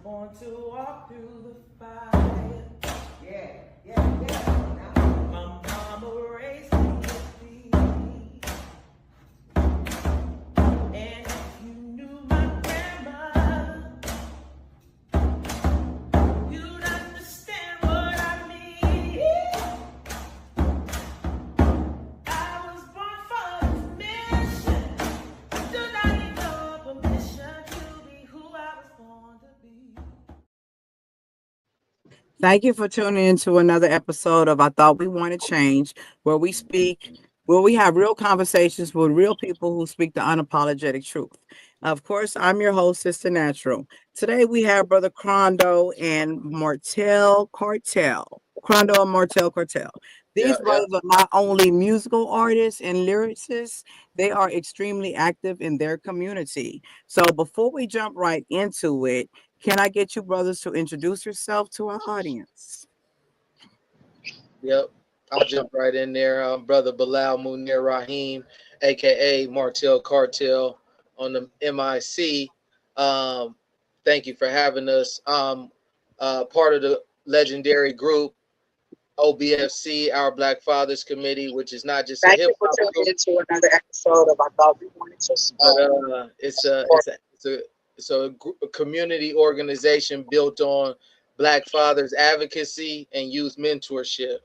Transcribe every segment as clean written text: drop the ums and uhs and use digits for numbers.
born to walk through the fire. Yeah, yeah, yeah. My mama raised me to be. And if you knew my grandma, you'd understand what I mean. I was born for this mission. Do not need no permission to be who I was born to be. Thank you for tuning in to another episode of I Thought We Want to Change, where we have real conversations with real people who speak the unapologetic truth. Of course, I'm your host, Sister Natural. Today we have Brother Crondo and Martel Cartel. Crondo and Martel Cartel. Yeah, These yeah. brothers are not only musical artists and lyricists, they are extremely active in their community. So before we jump right into it, can I get you brothers to introduce yourself to our audience? Yep. I'll jump right in there. Brother Bilal Munir Rahim, aka Martel Cartel on the MIC. Um, Thank you for having us. Part of the legendary group OBFC, Our Black Fathers Committee, which is not just a Thank hip you for hop tuning group, into another episode of I Thought We Wanted to but it's a community organization built on Black Fathers advocacy and youth mentorship.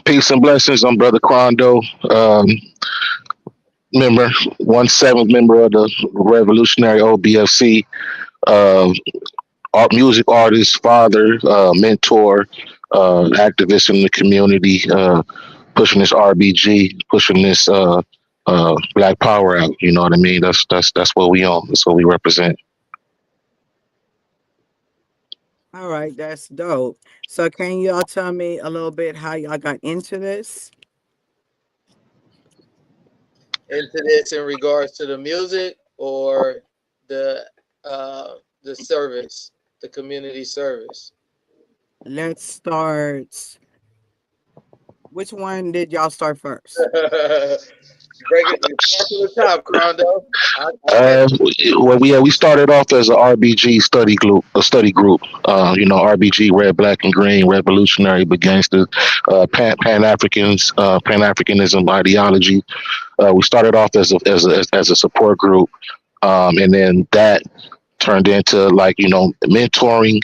Peace and blessings. I'm Brother Crondo, member, 1/7 member of the Revolutionary OBFC, uh, music artist, father, mentor, activist in the community, pushing this RBG, pushing this Black Power out. You know what I mean? That's what we on. That's what we represent. All right, that's dope. So can y'all tell me a little bit how y'all got into this? Into this in regards to the music or the the service, the community service. Let's start. Which one did y'all start first? Break it start to the top, Crondo. I can. Uh, we started off as a RBG study group. RBG, Red, Black, and Green, Revolutionary but Gangster, Pan Africans, Pan Africanism ideology. We started off as a support group, and then that turned into mentoring,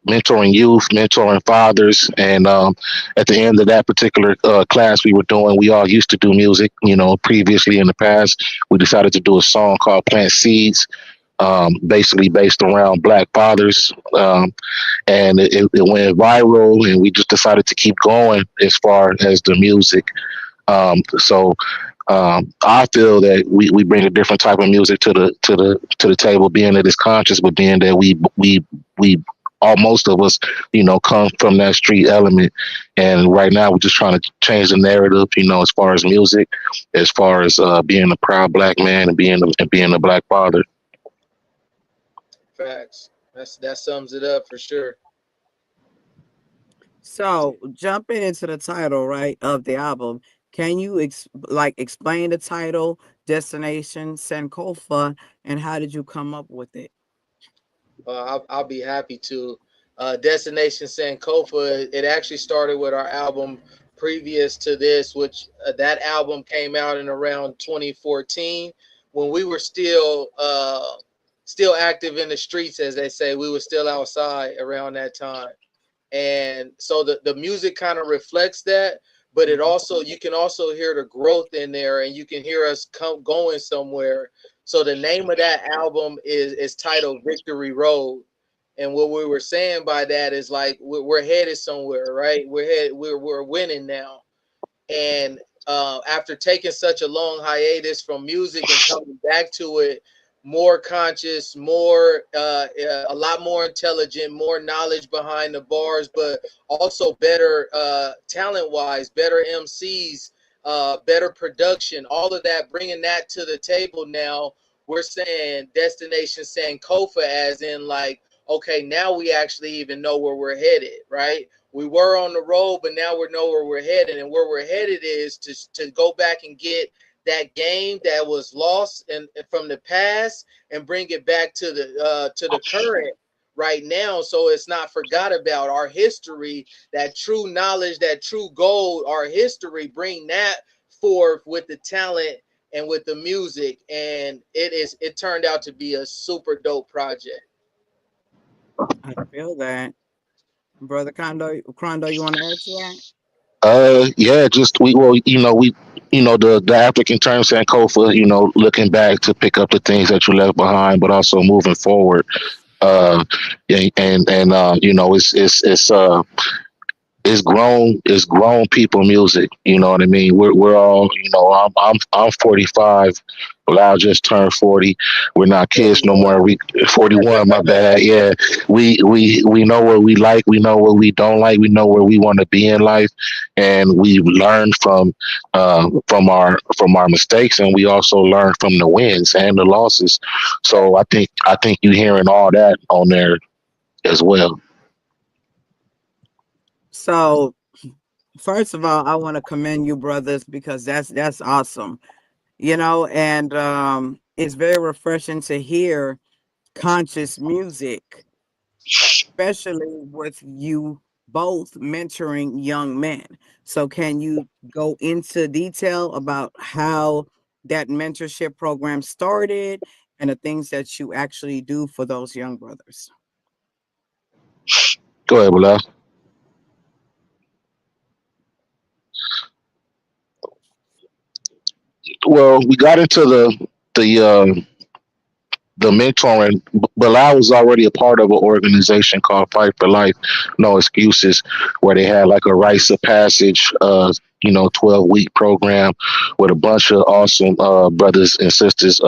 mentoring youth, mentoring fathers, and at the end of that particular class we were doing, we all used to do music. Previously in the past, we decided to do a song called "Plant Seeds." Basically based around Black fathers, and it went viral, and we just decided to keep going as far as the music. I feel that we bring a different type of music to the table, being that it's conscious, but being that we all most of us, come from that street element, and right now we're just trying to change the narrative, as far as music, as far as being a proud Black man and being a Black father. Facts. That sums it up for sure. So jumping into the title, right, of the album, can you explain the title, Destination Sankofa, and how did you come up with it? I'll be happy to. Destination Sankofa, it actually started with our album previous to this, which that album came out in around 2014 when we were still active in the streets, as they say. We were still outside around that time. And so the music kind of reflects that, but it also, you can also hear the growth in there, and you can hear us going somewhere. So the name of that album is titled Victory Road. And what we were saying by that is like we're headed somewhere, right? We're winning now. And after taking such a long hiatus from music and coming back to it, more conscious, more a lot more intelligent, more knowledge behind the bars, but also better talent wise, better MCs, better production, all of that, bringing that to the table. Now we're saying Destination Sankofa, as in like, okay, now we actually even know where we're headed, right? We were on the road, but now we know where we're headed, and where we're headed is to go back and get that game that was lost and from the past and bring it back to the current right now, so it's not forgot about our history, that true knowledge, that true gold, our history, bring that forth with the talent and with the music, and it turned out to be a super dope project. I feel that. Brother Crondo, you want to add to that? Yeah, just the African term Sankofa, looking back to pick up the things that you left behind, but also moving forward. Uh, it's grown people music. You know what I mean? We're all, I'm 45. Bilal just turned 40. We're not kids no 41. more. We 41, my bad. Yeah. We know what we like, we know what we don't like, we know where we want to be in life, and we learn from our mistakes, and we also learn from the wins and the losses. So I think you hearing all that on there as well. So, first of all, I want to commend you, brothers, because that's awesome. And it's very refreshing to hear conscious music, especially with you both mentoring young men. So, can you go into detail about how that mentorship program started and the things that you actually do for those young brothers? Go ahead, Bilal. Well, we got into the mentoring. Bilal was already a part of an organization called Fight for Life, No Excuses, where they had like a rites of passage, 12-week program with a bunch of awesome brothers and sisters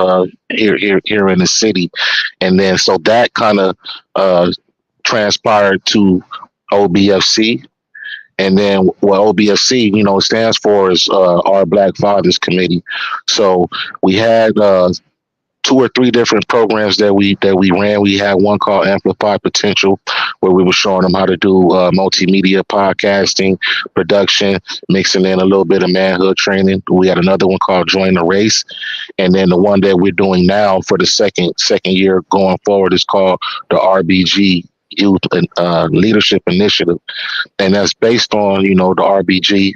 here in the city. And then so that kind of transpired to OBFC. And then what OBFC, stands for is Our Black Fathers Committee. So we had two or three different programs that we ran. We had one called Amplify Potential, where we were showing them how to do multimedia podcasting, production, mixing in a little bit of manhood training. We had another one called Join the Race, and then the one that we're doing now for the second year going forward is called the RBG Youth Leadership Initiative, and that's based on the RBG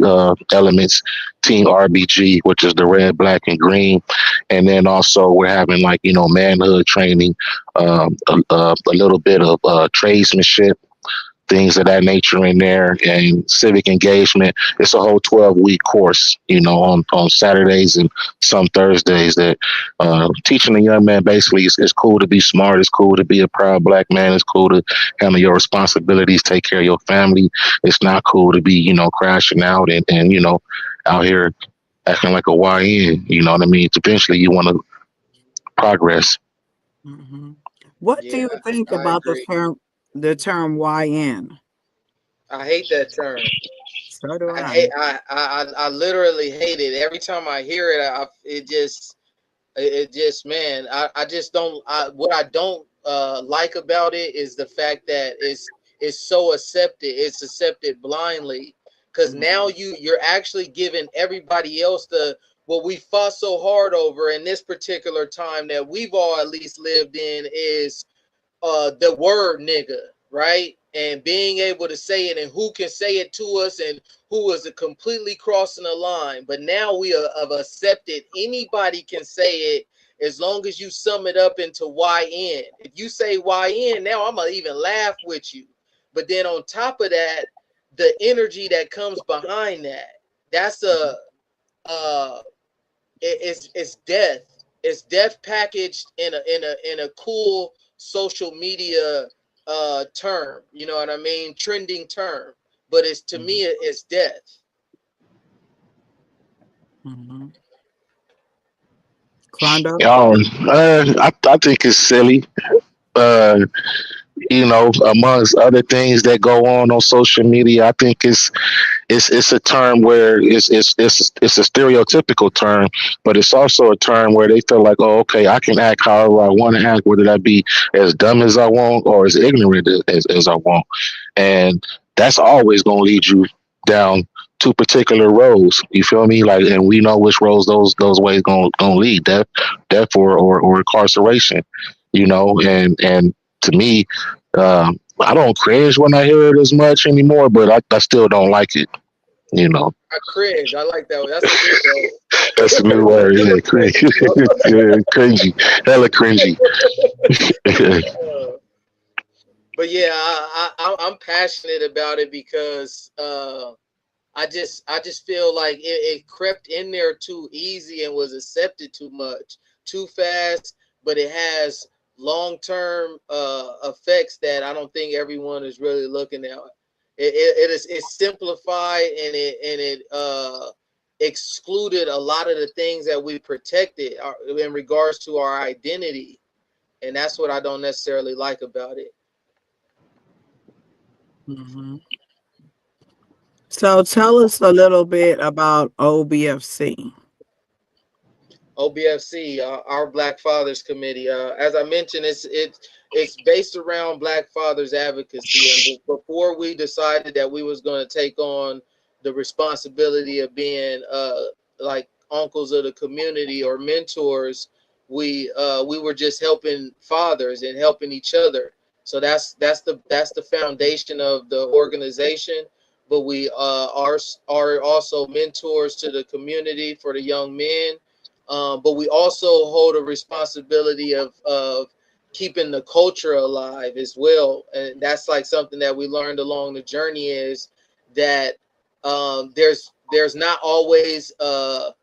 elements, Team RBG, which is the red, black, and green, and then also we're having like manhood training, a little bit of tradesmanship, things of that nature in there, and civic engagement. It's a whole 12-week course, on Saturdays and some Thursdays, that teaching a young man basically it's cool to be smart, it's cool to be a proud black man, it's cool to handle your responsibilities, take care of your family. It's not cool to be, crashing out and out here acting like a YN, you know what I mean? Eventually you want to progress. Mhm. What do Yeah, you think I about agree. the term YN? I hate that term. So do I I. hate. I literally hate it. Every time I hear it, it just, man, I just don't. What I don't like about it is the fact that it's so accepted. It's accepted blindly, because now Mhm. you're actually giving everybody else the what we fought so hard over in this particular time that we've all at least lived in is the word nigga, right? And being able to say it, and who can say it to us, and who is completely crossing the line. But now we have accepted anybody can say it as long as you sum it up into YN. If you say YN, now I'm gonna even laugh with you. But then on top of that, the energy that comes behind that, that's uh it's death. It's death packaged in a cool social media term. You know what I mean? Trending term. But it's, to me, Mhm. it's death. Mhm. Crondo? I think it's silly. Uh, amongst other things that go on social media, I think it's a term where it's a stereotypical term, but it's also a term where they feel like, oh, okay, I can act however I want to act, whether that be as dumb as I want or as ignorant as I want, and that's always gonna lead you down two particular roads. You feel me? Like, and we know which roads those ways gonna lead, death or incarceration. You know, and to me, I don't cringe when I hear it as much anymore, but I still don't like it. You know, I cringe. I like that. That's a new that's the new word. Yeah, cringe, yeah, cringy, hella cringy. word. But yeah, I'm passionate about it because I just feel like it crept in there too easy and was accepted too much, too fast. But it has long term effects that I don't think everyone is really looking at. It's simplified and it excluded a lot of the things that we protected in regards to our identity, and that's what I don't necessarily like about it. Mhm. So tell us a little bit about OBFC. OBFC, our Black Fathers Committee. As I mentioned, it's based around Black Fathers advocacy. And before we decided that we was going to take on the responsibility of being like uncles of the community or mentors, we were just helping fathers and helping each other. So that's the foundation of the organization. But we are also mentors to the community for the young men, but we also hold a responsibility of keeping the culture alive as well, and that's like something that we learned along the journey is that there's not always a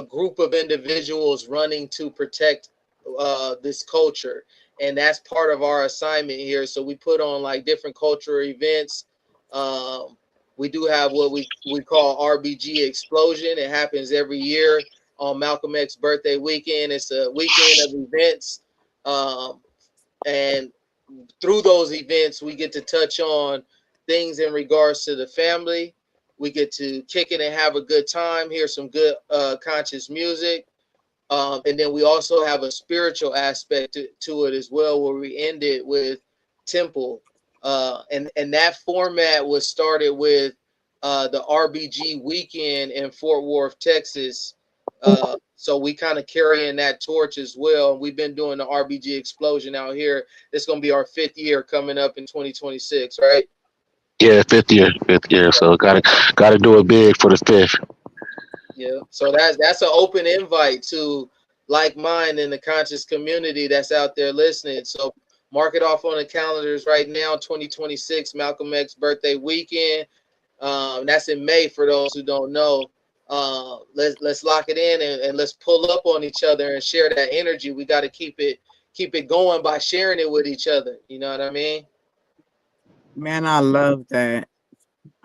group of individuals running to protect this culture, and that's part of our assignment here. So we put on like different cultural events. Um, we do have what we call RBG Explosion. It happens every year on Malcolm X birthday weekend. It's a weekend of events, um, and through those events, we get to touch on things in regards to the family. We get to kick it and have a good time, hear some good conscious music. And then we also have a spiritual aspect to it as well, where we end it with temple. And that format was started with the RBG weekend in Fort Worth, Texas. So we kind of carrying that torch as well. We've been doing the RBG explosion out here. It's going to be our fifth year coming up in 2026, right? Yeah, fifth year. So gotta do it big for the fifth. Yeah. So that's an open invite to like mind in the conscious community that's out there listening. So mark it off on the calendars right now, 2026 Malcolm X birthday weekend. That's in May for those who don't know. Let's lock it in and let's pull up on each other and share that energy. We got to keep it going by sharing it with each other. You know what I mean? Man, I love that.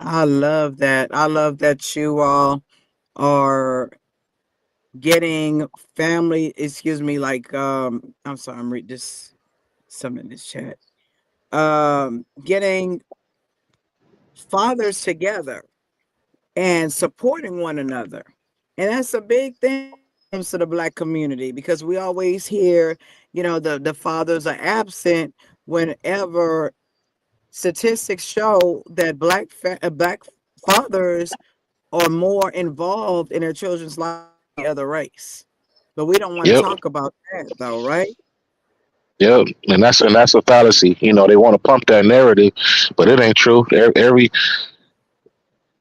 I love that. I love that you all are getting family, excuse me, like I'm sorry, I'm reading this some in this chat. Getting fathers together and supporting one another. And that's a big thing when it comes to the black community because we always hear, the fathers are absent whenever statistics show that black fathers are more involved in their children's lives than any other race. But we don't want to Yep, talk about that though, right? yep. And that's a fallacy. You know, they want to pump that narrative, but it ain't true.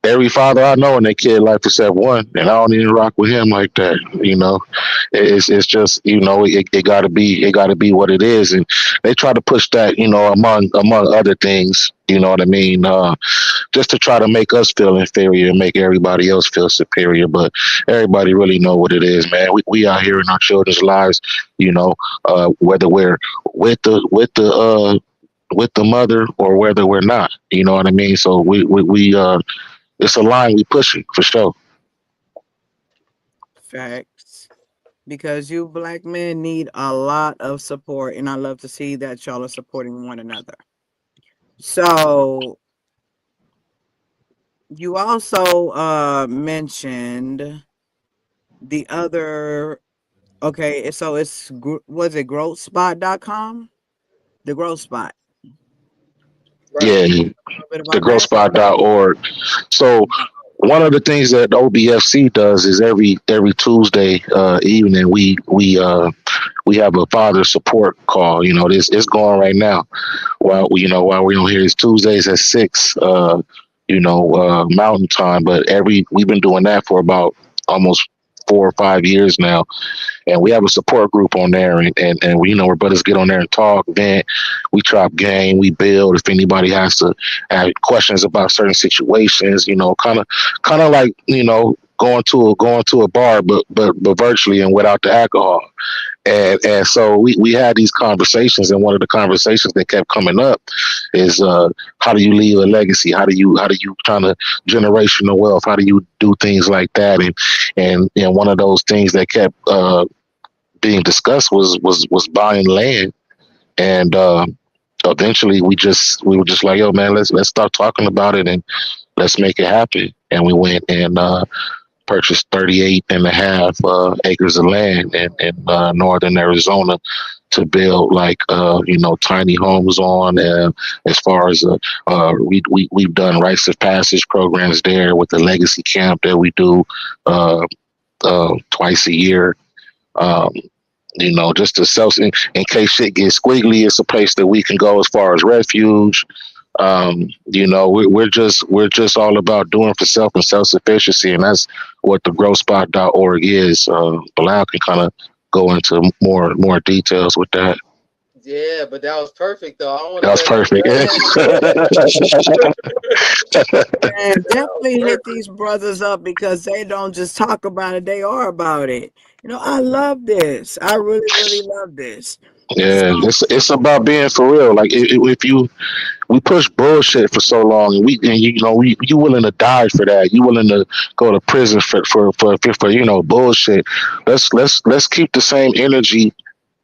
Every father I know in their kid life except one, and I don't even rock with him like that. You know, it's just it gotta be what it is, and they try to push that among other things. You know what I mean? Just to try to make us feel inferior and make everybody else feel superior. But everybody really know what it is, man. We out here in our children's lives, you know, whether we're with the mother or whether we're not. You know what I mean? So we it's a line we pushing for sure. Facts. Because you black men need a lot of support, and I love to see that y'all are supporting one another. So you also mentioned the other. Okay, so was it growthspot.com? The growth spot. Right. Yeah, A bit the about that. growthspot.org. So one of the things that the OBFC does is every Tuesday evening we have a father support call. You know, this it's going right now. While we don't hear it's Tuesdays at 6 Mountain Time, but every we've been doing that for about almost 4 or 5 years now, and we have a support group on there, and we where brothers get on there and talk, vent, we drop game, we build. If anybody has to have questions about certain situations, kind of like going to a bar, but virtually and without the alcohol. And so we had these conversations, and one of the conversations that kept coming up is how do you leave a legacy? How do you kind of generational wealth? How do you do things like that? And one of those things that kept being discussed was buying land. And eventually we were just like, yo man, let's start talking about it and let's make it happen. And we went and purchased 38 and a half acres of land in northern Arizona to build tiny homes on. As far as we've done rites of passage programs there with the legacy camp that we do twice a year. Um, just to self in case shit gets squiggly, it's a place that we can go as far as refuge. We're just all about doing for self and self sufficiency, and that's what the growspot.org is. Bilal can kind of go into more details with that. Yeah, but that was perfect though. I want That to was let you perfect. And that was definitely hit perfect. these brothers up because they don't just talk about it, they are about it. I love this. I really, really love this. Yeah, So, it's about being for real. Like if you we push bullshit for so long, and you willing to die for that. You willing to go to prison for bullshit. Let's keep the same energy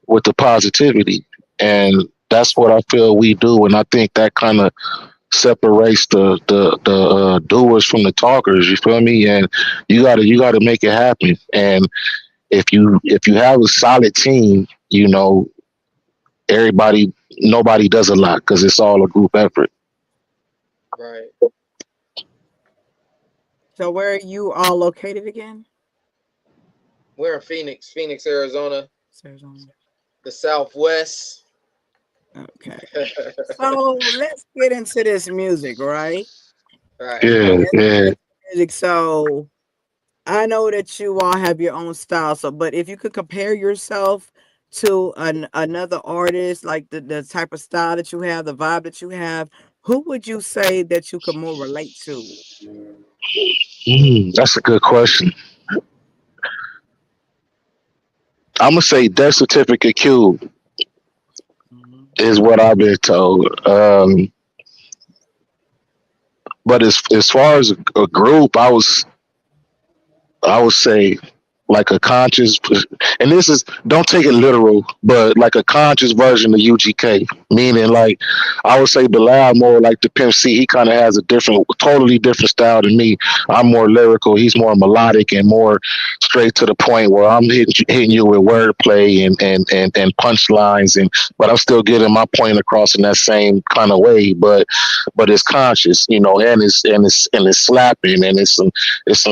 with the positivity, and that's what I feel we do. And I think that kind of separates the doers from the talkers. You feel me? And you gotta make it happen. And if you have a solid team, everybody nobody does a lot because it's all a group effort. Right. so where are you all located again? We're in Phoenix, Arizona, Arizona. the Southwest. Okay. So let's get into this music, right? Right. Yeah, Let's get yeah. into music. So I know that you all have your own style. So, but if you could compare yourself to another artist, like the type of style that you have, the vibe that you have, who would you say that you could more relate to? That's a good question. I'm gonna say Death Certificate Q Mhm. is what I've been told. But as far as a group, I would say like a conscious, and this is don't take it literal, but like a conscious version of UGK. Meaning, like I would say, Bilal more like the Pimp C. He kind of has a totally different style than me. I'm more lyrical. He's more melodic and more straight to the point. Where I'm hitting you with wordplay and punchlines, but I'm still getting my point across in that same kind of way. But it's conscious, and it's slapping, and it's some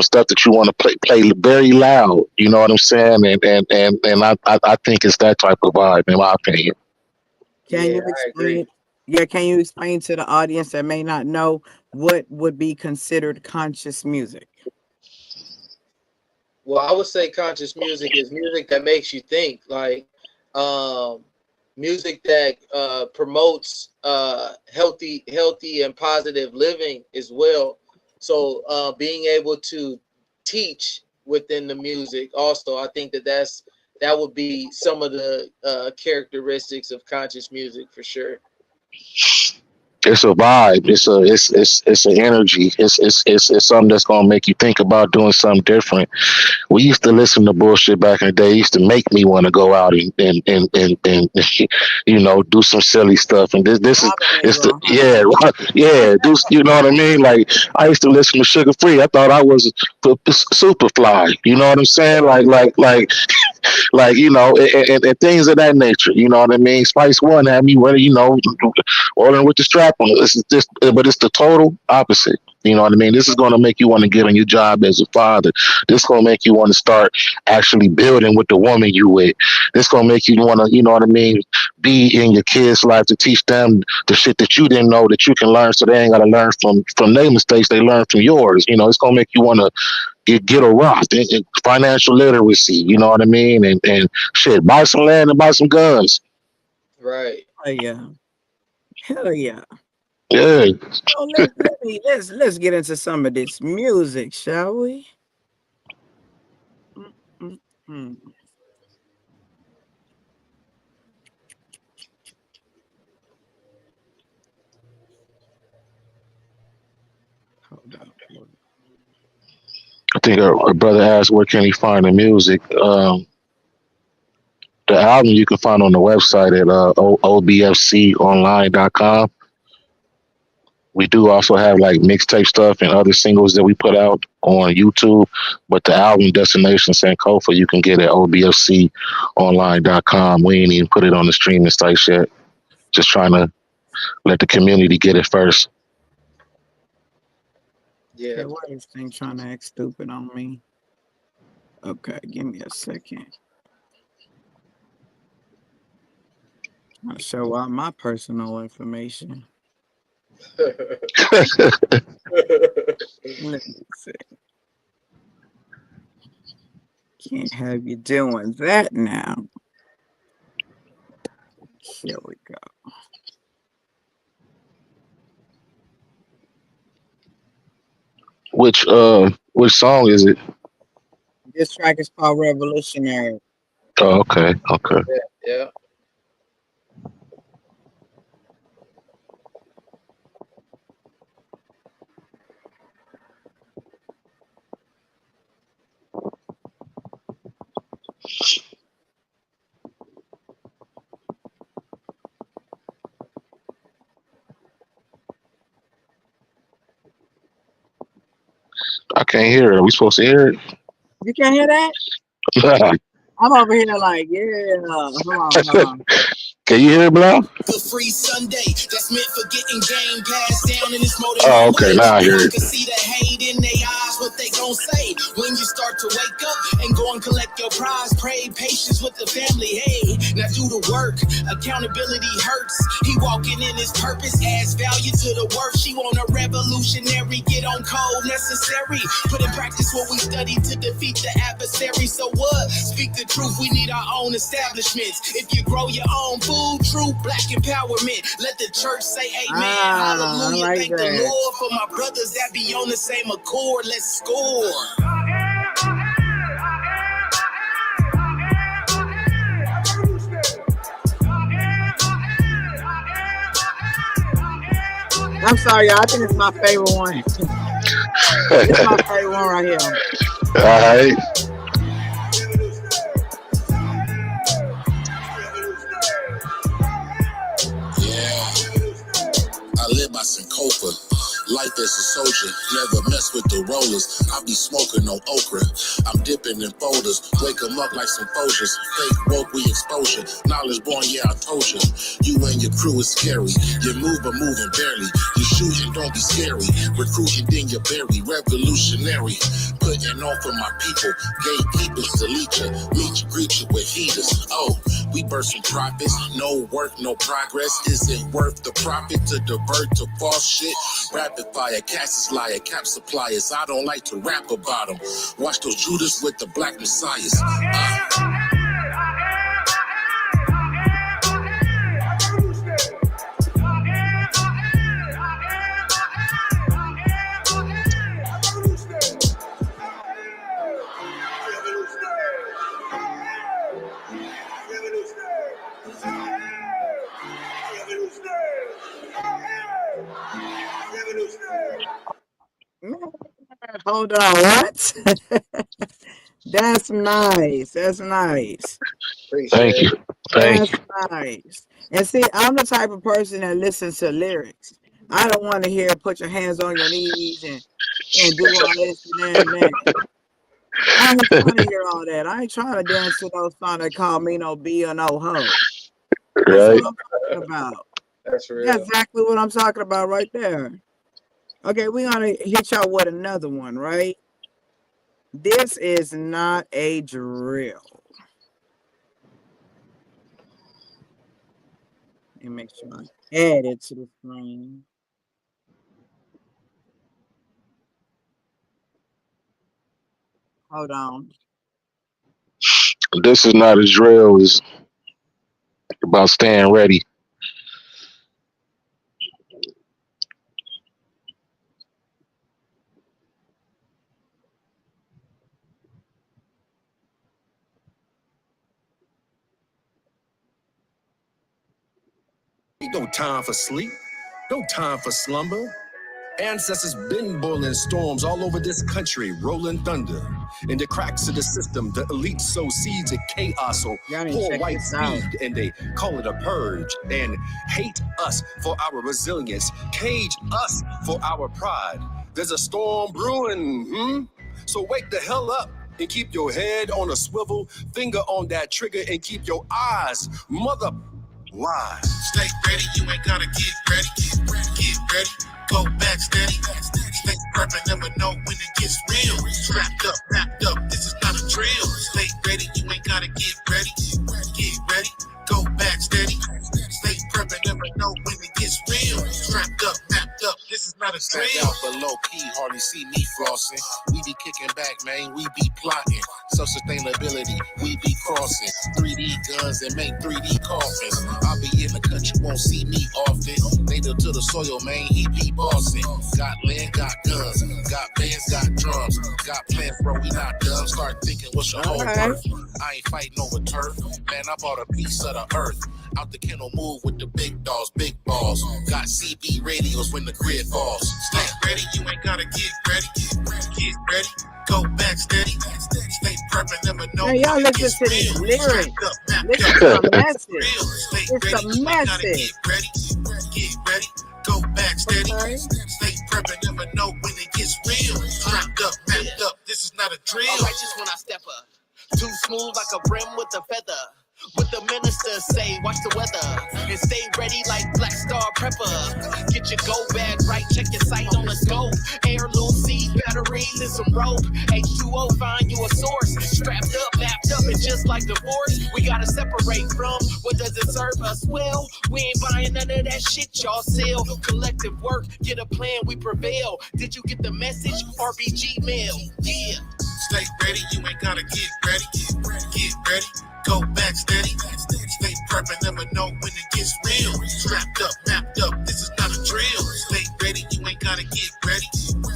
stuff that you want to play very loud. You know what I'm saying? And I think it's that type of vibe, in my opinion. Can Yeah, you I agree. explain? Yeah, can you explain to the audience that may not know what would be considered conscious music? Well, I would say conscious music is music that makes you think, like um, music that promotes healthy and positive living as well. So being able to teach within the music, also, I think that would be some of the characteristics of conscious music for sure. It's a vibe. It's an energy. It's something that's gonna make you think about doing something different. We used to listen to bullshit back in the day. It used to make me want to go out and do some silly stuff. And this is Rob and it's the Negro, huh? yeah yeah. Do you know what I mean? Like I used to listen to Sugar Free. I thought I was super fly. You know what I'm saying? And things of that nature. You know what I mean? Spice One had me ready. Ordering with the strap on. It's just, but it's the total opposite. You know what I mean? This is going to make you want to get on your job as a father. This is going to make you want to start actually building with the woman you with. This is going to make you want to, you know what I mean, be in your kids' life to teach them the shit that you didn't know that you can learn, so they ain't got to learn from their mistakes. They learn from yours. You know, it's going to make you want to get a rough and financial literacy. You know what I mean? And shit, buy some land and buy some guns. Right. Oh yeah. Hell yeah. Yeah. So let's get into some of this music, shall we? Mm, mm, mm. Hold on. I think our brother asked where can he find the music. The album you can find on the website at obfconline.com. We do also have like mixtape stuff and other singles that we put out on YouTube. But the album Destination Sankofa you can get at obfconline.com. We ain't even put it on the streaming sites yet. Just trying to let the community get it first. Yeah. Okay, why is this thing trying to act stupid on me? Okay, give me a second. I'll show out my personal information. Let me see. Can't have you doing that now. Here we go. Which song is it? This track is called Revolutionary. Oh, okay, okay. Yeah. I can't hear it. Are we supposed to hear You can't hear that? it? I'm over here like, yeah. Hold on, hold on. Can you hear it, Blau? The free Sunday that's meant for getting game passed down in this more than Oh, one okay. way. Now I hear You it. can see the hate in their eyes, what they gon' say when you start to wake up and go and collect your prize. Pray patience with the family. Hey, now do the work. Accountability hurts. He walking in his purpose adds value to the work. She want a revolutionary, get on code necessary. Put in practice what we study to defeat the adversary. So what? Speak the truth. We need our own establishments. If you grow your own food, true black empowerment. Let the church say amen. Hallelujah. I like Thank the that. Lord for my brothers that be on the same accord. Let's score. I'm sorry, y'all. I think it's my favorite one. It's my favorite one right here. All right. I live by Sankofa. Life as a soldier, never mess with the rollers. I be smoking no okra. I'm dipping in folders, wake 'em up like some Folgers. Fake woke, we exposure. Knowledge born, yeah, I told you. You and your crew is scary. You move but moving barely. You shooting, don't be scary. Recruiting, then you bury. Revolutionary. Putting on for my people. Gatekeepers delete you. Meet you, greet you with heaters. Oh, we bursting profits. No work, no progress. Is it worth the profit to divert to false shit? Rapid fire, Cassius liar, cap suppliers. I don't like to rap about them. Watch those Judas with the black messiahs. Hold on, what? That's nice. That's nice. Appreciate Thank you. it. Thank That's you. nice. And see, I'm the type of person that listens to lyrics. I don't want to hear "put your hands on your knees" and do all this and that and that. I ain't trying to hear all that. I ain't trying to dance to those songs that call me no B or no hoe. That's Right. what I'm talking about. That's That's real. exactly what I'm talking about right there. Okay, we're gonna hit y'all with another one, right? This is not a drill. Let me make sure I add it to the screen. Hold on. This is not a drill. It's about staying ready. Ain't no time for sleep, no time for slumber. Ancestors been boiling storms all over this country, rolling thunder. In the cracks of the system, the elite sow seeds of chaos, so Y'all need to pour check white this out. seed, and they call it a purge, and hate us for our resilience, cage us for our pride. There's a storm brewing, So wake the hell up and keep your head on a swivel, finger on that trigger, and keep your eyes mother wide. Stay ready, you ain't gotta get ready. Get ready, go back steady. Stay prepping, never know when it gets real. Strapped up, packed up, this is not a drill. Stay ready, you ain't gotta get ready. Get ready, go back steady. Stay prepping, never know when it gets real. Strapped up, packed up, this is not a Stand drill. out below key, hardly see me flossing. We be kicking back, man, we be plotting. Self-sustainability, we be crossing. 3D guns and make 3D coffins. I'll be in the country, won't see me often. Native to the soil, man, he be bossing. Got land, got guns, got bands, got drums. Got plans, bro, we not done. Start thinking what's your All whole right. worth. I ain't fighting over turf. Man, I bought a piece of the earth. Out the kennel move with the big dogs, big balls. Got CB radios when the grid falls. Stay ready, you ain't gotta get ready. Get ready, go back steady. Stay prepping, never know Now y'all when it listen gets to these real. lyrics. Strapped up, packed Listen up, to the this is message. real. Stay It's ready, the you ain't gotta message. get ready. Get ready, go back steady. Okay. Stay prepping, never know when it gets real. Strapped up, packed up, this is not a drill. Righteous when I step up. Too smooth like a brim with a feather. What the minister say, watch the weather. And stay ready like Black Star Prepper. Get your go bag right, check your sight on the scope. Heirloom seed, batteries, and some rope. H2O, find you a source. Strapped up, mapped up, and just like divorce, we gotta separate from what does it serve us well. We ain't buying none of that shit y'all sell. Collective work, get a plan, we prevail. Did you get the message? RBG mail, yeah. Stay ready, you ain't gotta get ready. Get ready, go back steady. Stay prepping, never know when it gets real. Strapped up, mapped up, this is not a drill. Stay ready, you ain't gotta get ready.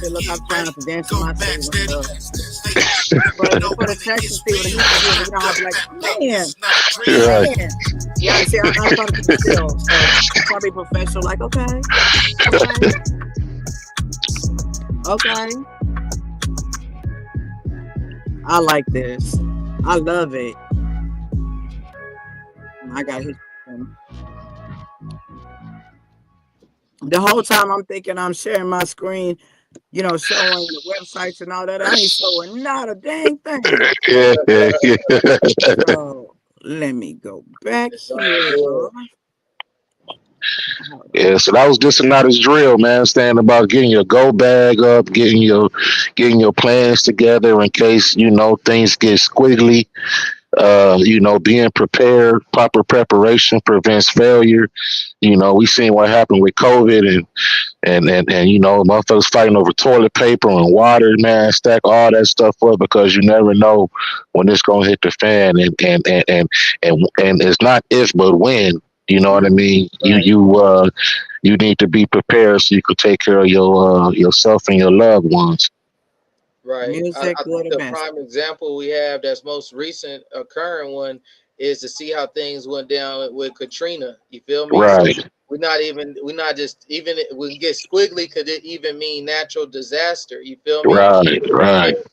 Hey, look, I'm trying to dance to Go my back tune steady. and stuff. Stay ready, But know for when the it Texas gets people, the real. Houston people, you Strapped don't have up, to be like, mapped up, man, this is not a drill. Right. man. Yeah, see, I'm trying to keep it still. So I'm trying to be professional. Like, okay, okay. I like this. I love it. I got his. The whole time I'm thinking I'm sharing my screen, showing the websites and all that. I ain't showing not a dang thing. Yeah, yeah, yeah. So let me go back It's all here. good. Hold Yeah, on. so that was just not his drill, man. Staying about getting your go bag up, getting your plans together in case things get squiggly. Being prepared, proper preparation prevents failure. We seen what happened with COVID and motherfuckers fighting over toilet paper and water, man. Stack all that stuff up because you never know when it's gonna hit the fan, and it's not if but when. You know what I mean? Right, You need to be prepared so you could take care of yourself and your loved ones. right. Music I with think a the message. prime example we have that's most recent occurring one is to see how things went down with Katrina. You feel me? So Right, we're not just even we can get squiggly. Could it even mean natural disaster? You feel me? right, right, And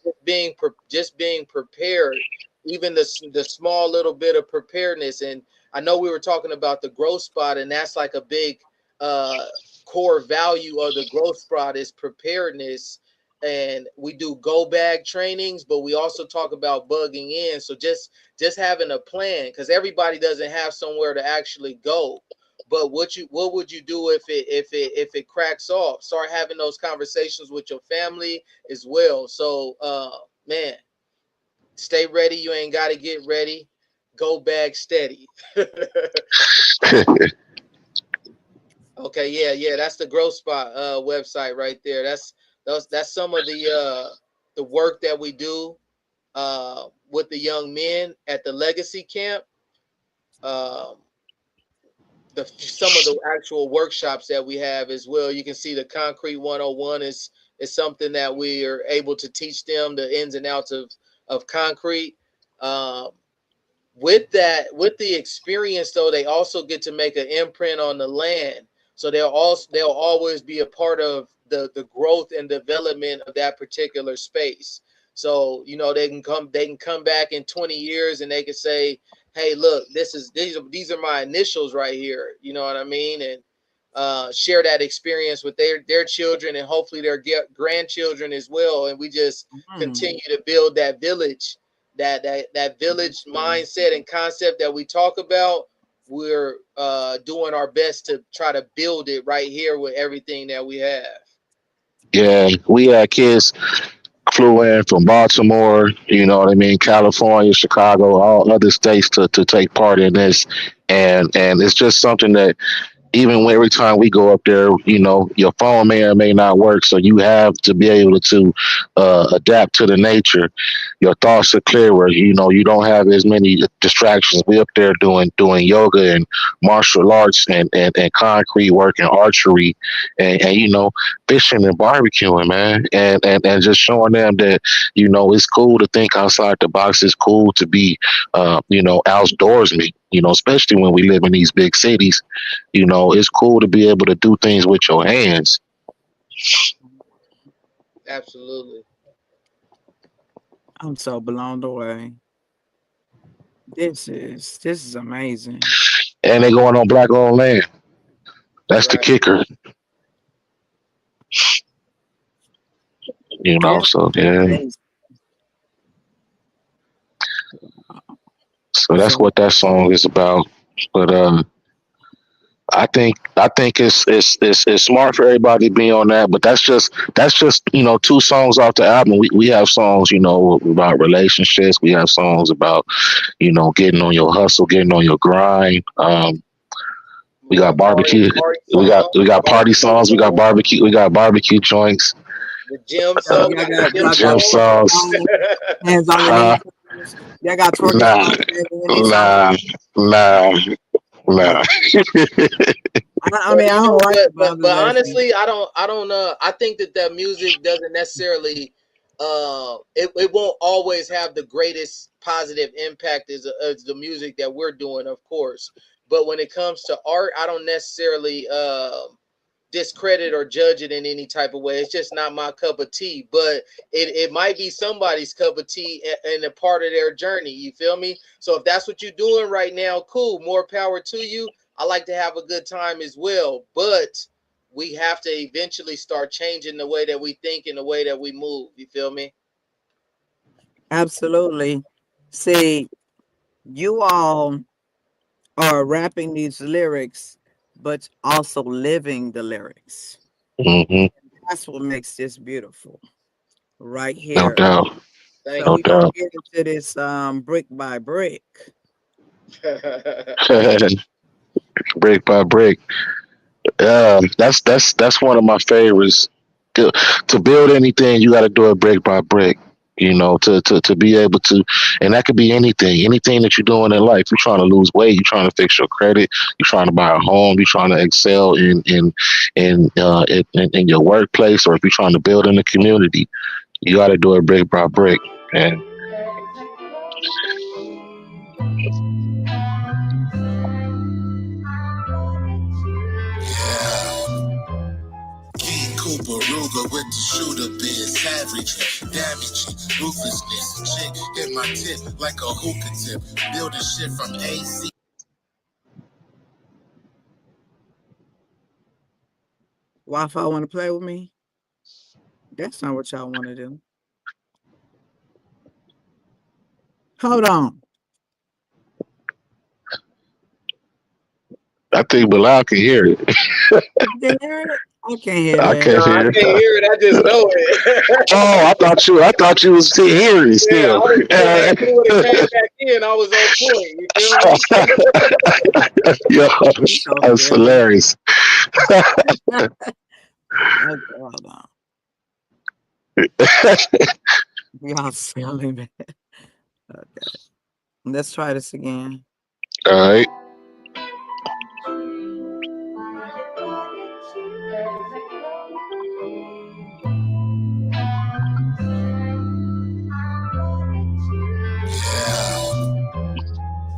just being prepared, even the small little bit of preparedness. And I know we were talking about the growth spot, and that's like a big uh, core value of the growth spot is preparedness. And we do go bag trainings, but we also talk about bugging in. So just having a plan, because everybody doesn't have somewhere to actually go. But what would you do if it cracks off? Start having those conversations with your family as well. So man, stay ready. You ain't got to get ready. Go bag steady. Okay, yeah, that's the Growth Spot website right there. That's some of the work that we do with the young men at the Legacy Camp. Um, some of the actual workshops that we have as well. You can see the Concrete 101 is something that we are able to teach them the ins and outs of concrete. Um, with the experience though, they also get to make an imprint on the land, so they'll always be a part of the growth and development of that particular space. So they can come back in 20 years and they can say, hey, look, these are my initials right here, you know what I mean? And share that experience with their children and hopefully their grandchildren as well, and we just Mm, continue to build that village, that village mm. mindset and concept that we talk about. We're doing our best to try to build it right here with everything that we have. Yeah, we had kids flew in from Baltimore, you know what I mean, California, Chicago, all other states to take part in this, and it's just something that even when every time we go up there, you know, your phone may or may not work, so you have to be able to adapt to the nature. Your thoughts are clearer. You know, you don't have as many distractions. We up there doing yoga and martial arts and concrete work and archery and you know fishing and barbecuing, man, and just showing them that you know it's cool to think outside the box. It's cool to be you know outdoorsmen. You know, especially when we live in these big cities, you know, it's cool to be able to do things with your hands. Absolutely. I'm so blown away. This is amazing. And they going on black owned land. That's the Right. kicker, you know. This So is yeah, amazing. so that's So what that song is about. But I think it's smart for everybody to be on that. But that's just you know two songs off the album. We have songs you know about relationships. We have songs about you know getting on your hustle, getting on your grind. We More got barbecue. party We got songs, we got party barbecue songs. We got songs, barbecue. We got barbecue joints. the gym y'all, song. We y'all got the got gym y'all got Gym songs. twerking songs. songs, hands on your knees. Huh? songs. Y'all got twerking Nah, songs, hands on your knees songs. nah, nah, nah. I But mean, I don't like but it, but but I'm but just asking. honestly, I don't. I think that music doesn't necessarily. It won't always have the greatest positive impact as the music that we're doing, of course. But when it comes to art, I don't necessarily discredit or judge it in any type of way. It's just not my cup of tea, but it might be somebody's cup of tea and a part of their journey. You feel me? So if that's what you're doing right now, cool. More power to you. I like to have a good time as well, but we have to eventually start changing the way that we think and the way that we move. You feel me? Absolutely. See, you all are rapping these lyrics, but also living the lyrics. Hmm. That's what makes this beautiful, right No here. doubt. So Thank No we're you. gonna doubt. get into this brick by brick. Brick by brick. That's one of my favorites. To, to build anything, you got to do it brick by brick. You know, to be able to, and that could be anything that you're doing in life. You're trying to lose weight, you're trying to fix your credit, you're trying to buy a home, you're trying to excel in your workplace, or if you're trying to build in the community, you got to do it brick by brick. And King Cooper Ruger with the shooter bid, savagery, damaging, ruthlessness. Chick hit my tip like a hookah tip. Building shit from AC. Wi-Fi want to play with me? That's not what y'all want to do. Hold on. I think Bilal can hear it. You can hear it? I can't hear I that. No, can't I hear can't it. hear it. I just know it. Oh, I thought you was still hearing Yeah, I still. was when it came back in, I was on point. You feel me? Yeah, You so that's silly. hilarious. Okay, hold on. Y'all silly, man. Okay. Let's try this again. All right.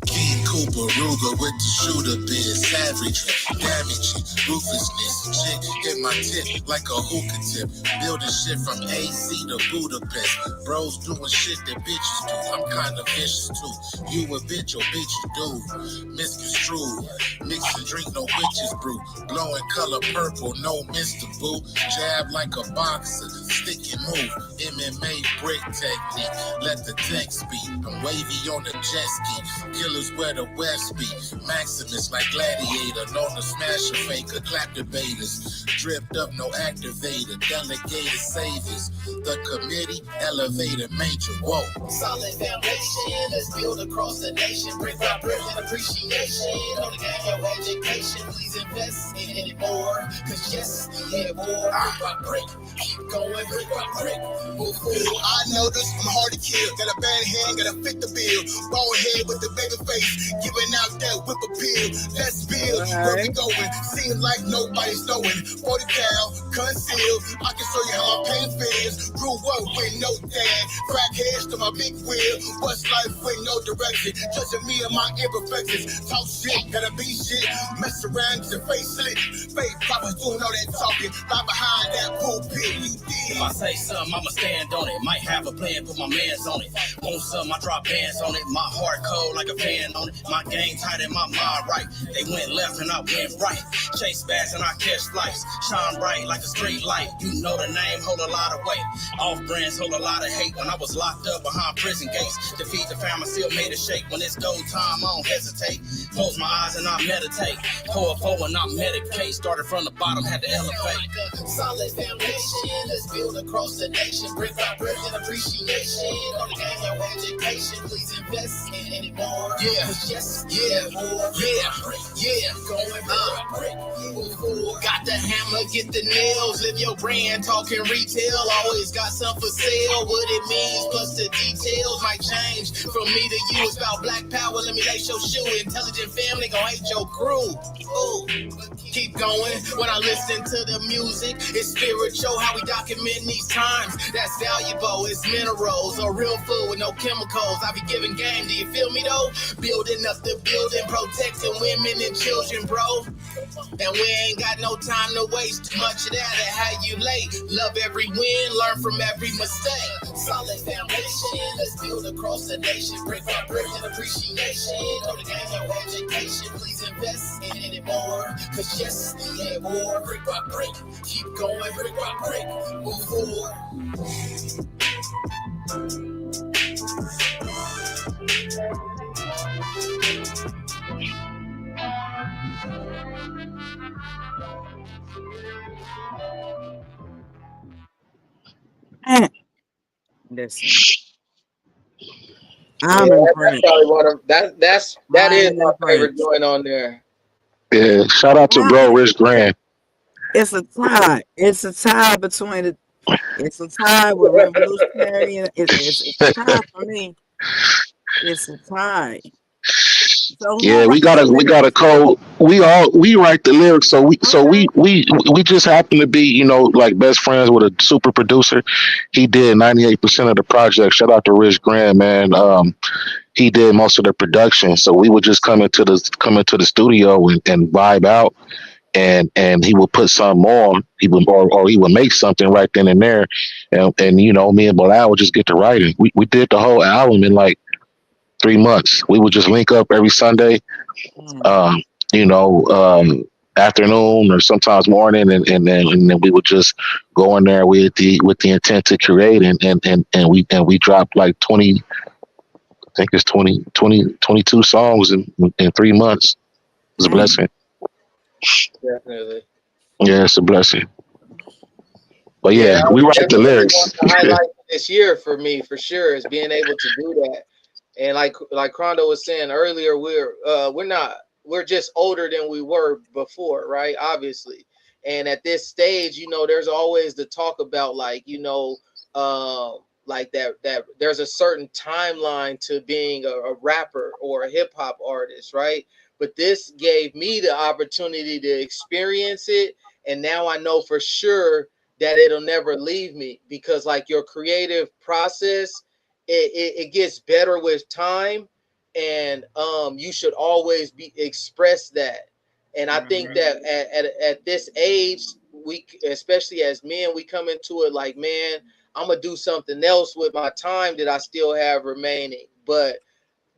King Cooper, Ruger with the shooter biz, savage, damaging, ruthlessness. Shit hit my tip like a hookah tip. Building shit from AC to Budapest. Bros doing shit that bitches do. I'm kinda vicious too. You a bitch or bitch you do. Misconstrued. Mix and drink, no witches brew. Blowing color purple, no Mr. Boo. Jab like a boxer, stick and move. MMA break technique. Let the text speak. I'm wavy on the jet ski. Killers where the West be. Maximus like Gladiator. Known to smash a faker. Clap debaters. Dripped up, no activator. Delegated saviors. The committee, elevator major. Whoa. Solid foundation, let's build across the nation. Brick by brick and appreciation. On the gang, your education, please invest in it more. Cause yes, yeah, more. Brick by brick, keep going, brick by brick. Move forward. I know this, I'm hard to kill. Got a bad hand, gotta fit the bill. Bald head with the baby face, giving out that whip appeal. Let's build, where we going? Seems like nobody's knowing. 40 cal, concealed. I can show you how my pain feels. Grew up with no dad, crack heads to my big wheel. What's life with no direction? Judging me and my imperfections. Talk shit, gotta be shit. Mess around, get your face slit. Fake rappers doing all that talking. Lie behind that pulpit, you did. If I say something, I'ma stand on it. Might have a plan, put my mans on it. Want something, I drop bands on it. My heart cold like a fan on it. My game tight and my mind right. They went left and I went right. Chase bags and I catch flights. Shine bright like a street light. You know the name, hold a lot of weight. Off brands hold a lot of hate. When I was locked up behind prison gates, to feed the fam, I still made a shake. When it's go time, I don't hesitate. Close my eyes and I meditate. Pour forward and I medicate. Started from the bottom, had to elevate. Solid foundation, let's build across the nation. Brick by brick and appreciation. On the gang, your education, please invest in it more. Yeah, yes, yeah, more. Yeah, going brick by brick. Move forward. Got the hammer, get the nails. Live your brand, talking retail. Always got something for sale. What it means, plus the details might change. From me to you, it's about black power. Let me lace your shoe. Intelligent family gon' hate your crew. Ooh. Keep going. When I listen to the music, it's spiritual. How we document these times. That's valuable. It's minerals or real food with no chemicals. I be giving game. Do you feel me though? Building up the building, protecting women and children, bro. And we ain't got no time to waste. Too much of that at how you late. Love every win, learn from every mistake. Solid foundation, let's build across the nation. Brick by brick and appreciation. On the gang, your education, please invest in it more. Cause yes, yeah, more. Brick by brick, keep going, brick by brick. Move forward. Man, listen, Yeah, I'm that's impressed. probably one of that is I'm my favorite impressed. joint on there. Yeah. Shout out to bro Rich Grant. It's a tie. It's a tie between the. It's a tie with revolutionary, and it's a tie for me. It's a tie. So who Yeah, we writes got the a lyrics? code. We write the lyrics, so Okay. we just happen to be, like best friends with a super producer. He did 98% of the project. Shout out to Rich Grant, man. He did most of the production, so we would just come into the studio and vibe out, and he would put something on. He would or he would make something right then and there, and me and Bilal would just get to writing. We did the whole album in like 3 months. We would just link up every Sunday, Mm. um, you know, afternoon or sometimes morning, and then we would just go in there with the intent to create, and we dropped like 20. I think it's 22 songs in 3 months. It was a Mm. blessing. Definitely. Yeah, it's a blessing. But Yeah, yeah, we write that's the really one of lyrics. the highlights this year for me, for sure, is being able to do that. And like Crondo was saying earlier, we're not we're just older than we were before, right? Obviously. And at this stage, there's always the talk about like that there's a certain timeline to being a rapper or a hip hop artist, right? But this gave me the opportunity to experience it, and now I know for sure that it'll never leave me, because like your creative process, it gets better with time, and you should always be express that. And I think Mhm. that at this age, we, especially as men, we come into it like, man, I'm gonna do something else with my time that I still have remaining. But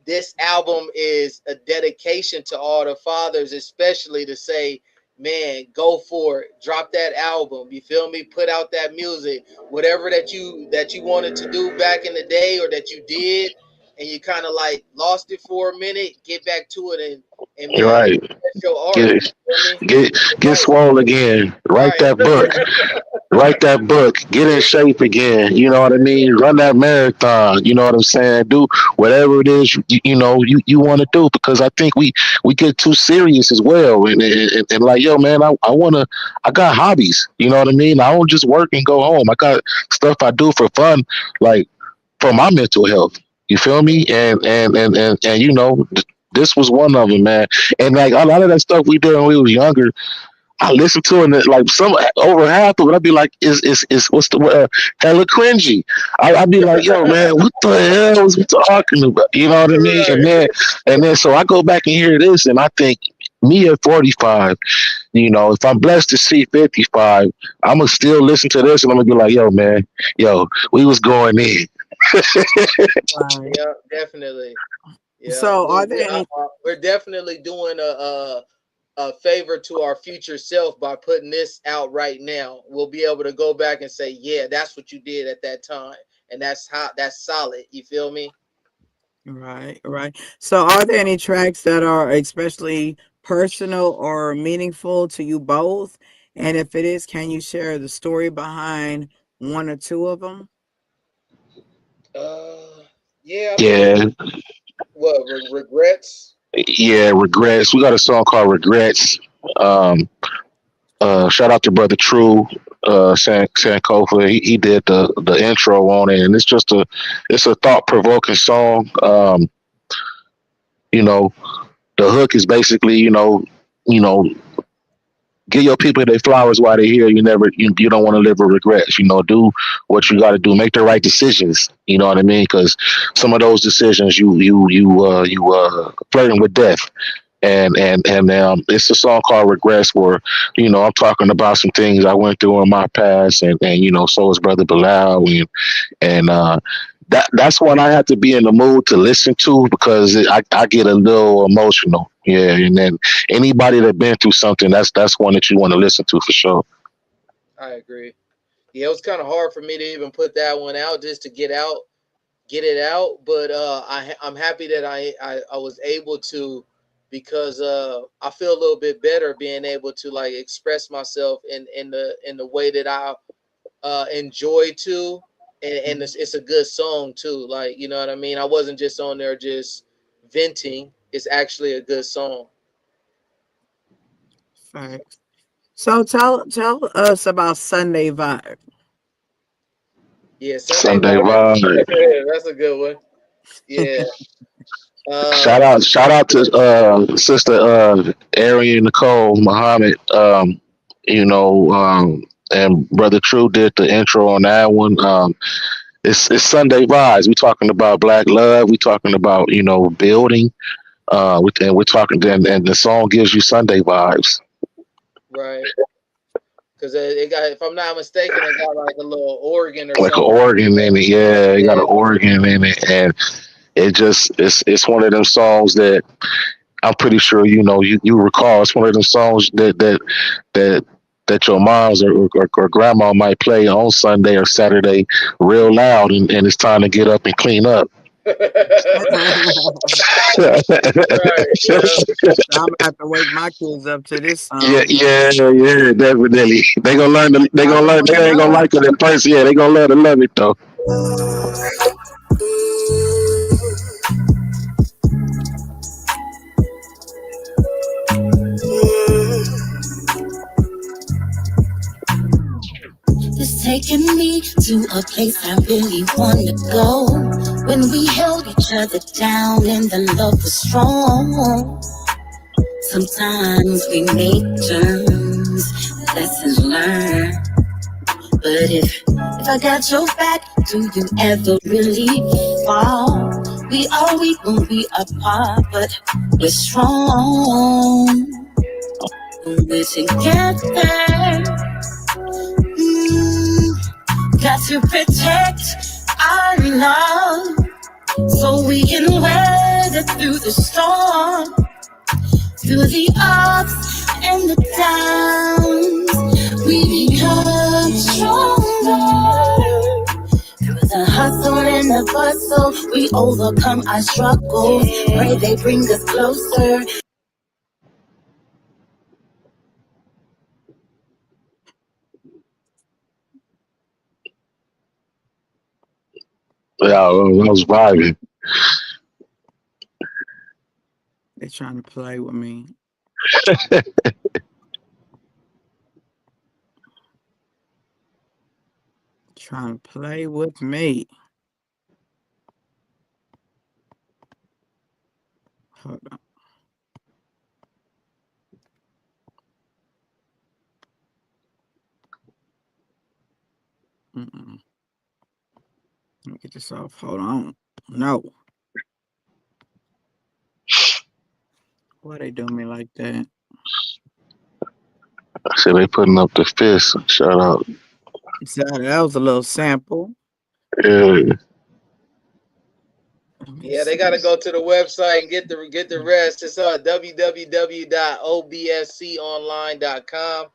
this album is a dedication to all the fathers, especially to say, man, go for it, drop that album. You feel me? Put out that music, whatever that you wanted to do back in the day, or that you did, and you kind of like lost it for a minute. Get back to it, and You're man, right. that's your art. Get You feel me? get Right, swole again. Write right, that book. Write that book. Get in shape again. You know what I mean? Run that marathon. You know what I'm saying? Do whatever it is you want to do, because I think we get too serious as well. And like, yo, man, I got hobbies. You know what I mean? I don't just work and go home. I got stuff I do for fun, like for my mental health. You feel me? And this was one of them, man. And like a lot of that stuff we did when we was younger, I listen to it, and like some over half of it, I'd be like, is what's the hella cringy. I'd be like, yo, man, what the hell is we talking about? You know what I mean? right. And then so I go back and hear this, and I think me at 45, if I'm blessed to see 55, I'm gonna still listen to this, and I'm gonna be like, yo, man, yo, we was going in. Right. Yeah, definitely. Yeah, So, are there any? we're definitely doing a favor to our future self by putting this out right now. We'll be able to go back and say, yeah, that's what you did at that time, and that's solid. You feel me? Right, right. So, are there any tracks that are especially personal or meaningful to you both? And if it is, can you share the story behind one or two of them? Uh, yeah, I mean, Yeah, what regrets? yeah, regrets. We got a song called Regrets. Um, shout out to brother True, Sankofa. He did the intro on it, and it's a thought provoking song. You know, the hook is basically, you know, give your people their flowers while they're here. You don't want to live with regrets. Do what you got to do. Make the right decisions. You know what I mean? Because some of those decisions, you flirting with death. And it's a song called Regrets, where I'm talking about some things I went through in my past, and so is brother Bilal, and that's one I have to be in the mood to listen to, because I get a little emotional. Yeah, and then anybody that been through something, that's one that you want to listen to for sure. I agree. Yeah, it was kind of hard for me to even put that one out, just to get it out. But I'm happy that I was able to, because I feel a little bit better being able to like express myself in the way that I enjoy to, and it's a good song too. Like, you know what I mean? I wasn't just on there just venting. It's actually a good song. Facts. So, tell us about Sunday Vibe. Yeah, Sunday Sunday Vibe. Vibe. That's a good one. Yeah. Shout Um, out, shout out to sister Arian Nicole Muhammad. And brother True did the intro on that one. It's Sunday vibes. We talking about black love. We talking about building. And we're talking, and the song gives you Sunday vibes, right. Because it got, if I'm not mistaken, it got like a little organ or like an something. organ in it. Yeah, you got Yeah, an organ in it, and it's one of them songs that I'm pretty sure you recall. It's one of them songs that that your moms or grandma might play on Sunday or Saturday real loud, and it's time to get up and clean up. Right. Yeah. I'm gonna have to wake my kids up to this Yeah, song. yeah, yeah, definitely. They gonna learn. They Y'all gonna don't learn. want to They ain't gonna know. like it at first. Yeah, they gonna learn to love it though. It's taking me to a place I really wanna go. When we held each other down and the love was strong. Sometimes we make turns, lessons learned. But if I got your back, do you ever really fall? We are weak when we apart, but we're strong when we're together. Mm, got to protect our love so we can weather through the storm, through the ups and the downs. We become stronger. Through the hustle and the bustle, we overcome our struggles. Pray they bring us closer. Yeah, I was vibing. They're trying to play with me. Trying to play with me. Hold on. Mm-mm. Let me get this off. Hold on. No. Why they do me like that? So they putting up the fist. Shut up. So that was a little sample. Yeah. Let me Yeah, they got to see. go to the website and get the rest. It's www.obsconline.com.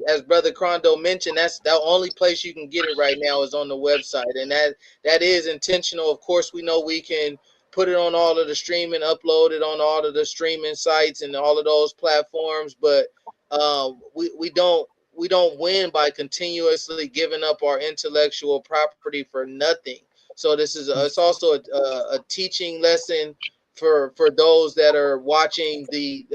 As Brother Crondo mentioned, that's the only place you can get it right now is on the website, and that is intentional. Of course, we know we can put it on all of the streaming, upload it on all of the streaming sites and all of those platforms, but we don't win by continuously giving up our intellectual property for nothing. So this is it's also a teaching lesson for those that are watching the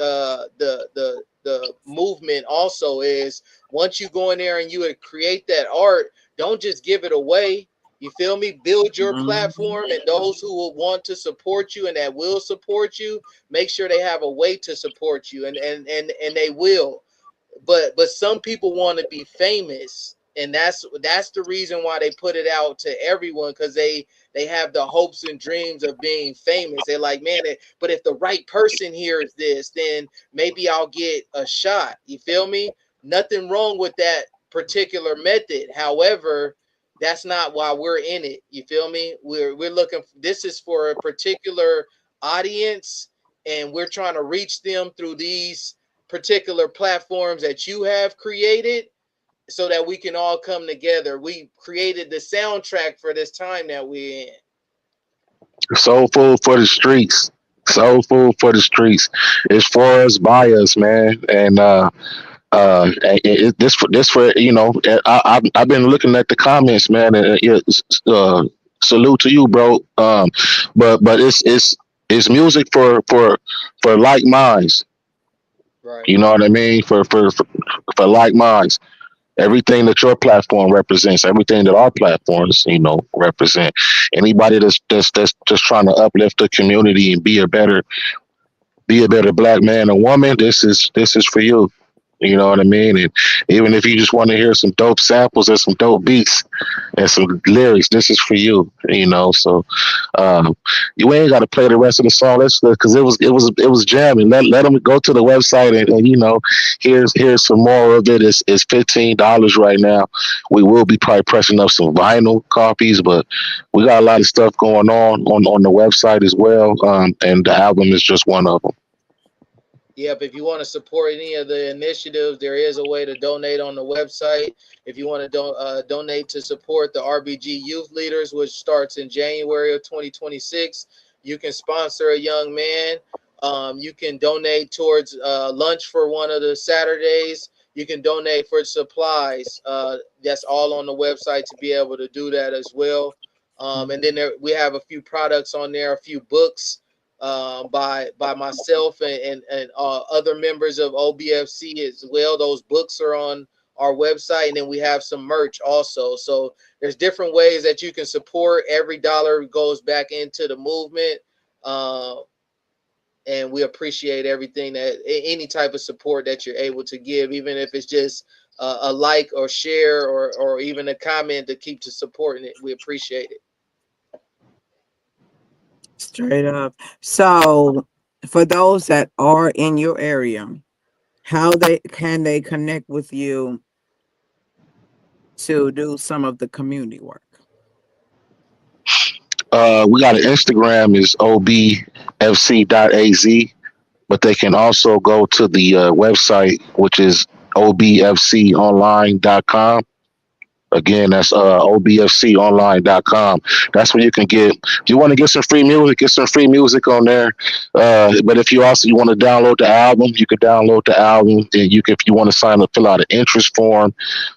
movement. Also, is once you go in there and you create that art, don't just give it away. You feel me? Build your Mhm. platform, and those who will want to support you and that will support you, make sure they have a way to support you, and they will. But some people want to be famous, and that's the reason why they put it out to everyone, because they have the hopes and dreams of being famous. They're like, man, but if the right person hears this, then maybe I'll get a shot. You feel me? Nothing wrong with that particular method. However, that's not why we're in it. You feel me? We're looking, this is for a particular audience, and we're trying to reach them through these particular platforms that you have created, so that we can all come together. We created the soundtrack for this time that we're in. Soul food for the streets. Soul food for the streets. It's for us, by us, man. And this for I've been looking at the comments, man. And salute to you, bro. But it's music for like minds. Right. You know what I mean? For like minds. Everything that your platform represents, everything that our platforms, represent. Anybody that's just trying to uplift the community and be a better black man or woman, this is for you. You know what I mean? And even if you just want to hear some dope samples and some dope beats and some lyrics, this is for you. So um, you ain't got to play the rest of the song. Let's because it was jamming. Let them go to the website and here's some more of it. It's $15 right now. We will be probably pressing up some vinyl copies, but we got a lot of stuff going on the website as well. And the album is just one of them. Yep, if you want to support any of the initiatives, there is a way to donate on the website. If you want to donate to support the RBG Youth Leaders, which starts in January of 2026, you can sponsor a young man. You can donate towards lunch for one of the Saturdays. You can donate for supplies. That's all on the website to be able to do that as well. And then we have a few products on there, a few books by myself and other members of OBFC as well. Those books are on our website, and then we have some merch also. So there's different ways that you can support. Every dollar goes back into the movement, and we appreciate everything that any type of support that you're able to give, even if it's just a like or share or even a comment to keep to supporting it. We appreciate it. Straight up. So, for those that are in your area, how they connect with you to do some of the community work? We got an Instagram is obfc.az, but they can also go to the website, which is obfconline.com. Again, that's obfconline.com. That's where you can if you want to get some free music on there. But if you want to download the album, you can download the album. And if you want to sign up, fill out an interest form.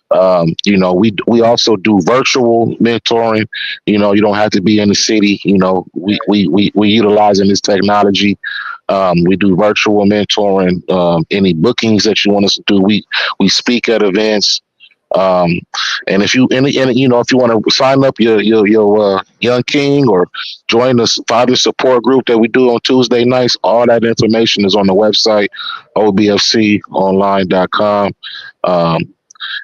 We also do virtual mentoring. You don't have to be in the city. We utilizing this technology. We do virtual mentoring. Any bookings that you want us to do, we speak at events. And if you if you want to sign up your young king or join the father support group that we do on Tuesday nights, all that information is on the website obfconline.com.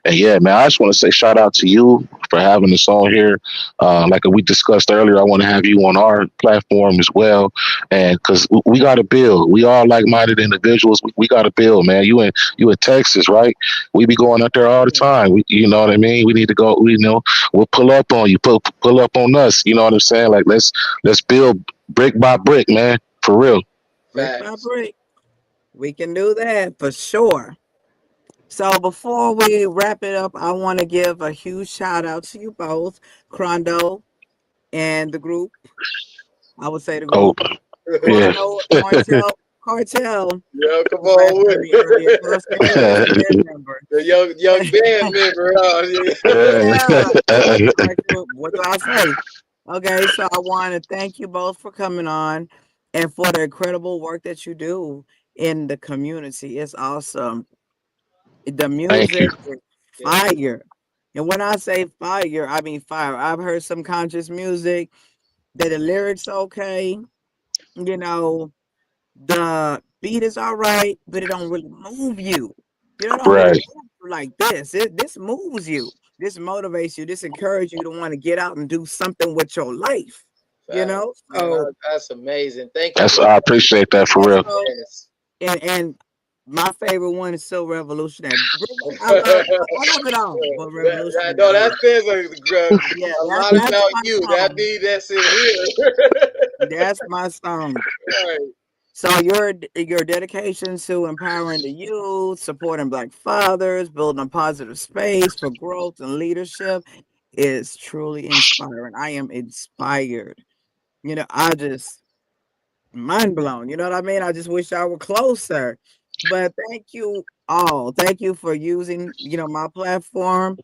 And yeah, man, I just want to say shout out to you for having us on here. Like we discussed earlier, I want to have you on our platform as well. And because we got to build, we all like-minded individuals. We got to build, man. You in Texas, right? We be going out there all the time. You know what I mean? We need to go. We'll pull up on you, pull up on us. You know what I'm saying? Like let's build brick by brick, man. For real. Brick by brick. We can do that for sure. So before we wrap it up, I want to give a huge shout out to you both, Crondo and the group. I would say the Oh, group. yeah. Crondo and Martel Cartel. Yeah, come on with Earlier. it. So it's the youngest band member. The young band member. Yeah. What do I say? Okay, so I want to thank you both for coming on and for the incredible work that you do in the community. It's awesome. The Thank you. music is fire. And when I say fire, I mean fire. I've heard some conscious music that the lyrics okay, you know, the beat is all right, but it don't really move you. It don't really Right. move you like this. This moves you. This motivates you. This encourages you to want to get out and do something with your life. So That's amazing. Thank you for I appreciate that for real. also, and my favorite one is still revolutionary. I love it all, but revolutionary. No, that says Yeah, a lot that's about my you. song. That's in here. That's my song. Right. So your dedication to empowering the youth, supporting Black fathers, building a positive space for growth and leadership is truly inspiring. I am inspired. I just mind blown. You know what I mean? I just wish I were closer. But thank you all. Thank you for using, my platform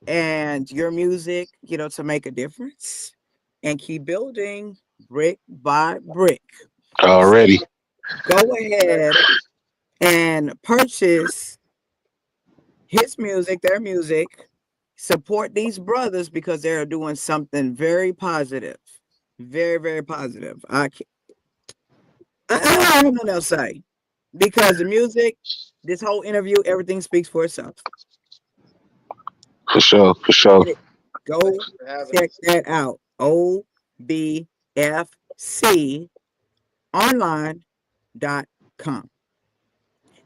and your music, to make a difference and keep building brick by brick. So Already. go ahead and purchase their music, support these brothers because they're doing something very positive. Very, very positive. I have nothing else to say because the music, this whole interview, everything speaks for itself. For sure. For sure. Get it. Go check that out. obfconline.com.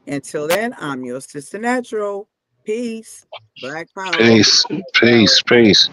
Until then, I'm your sister natural. Peace. Black power. Peace. Peace. Peace.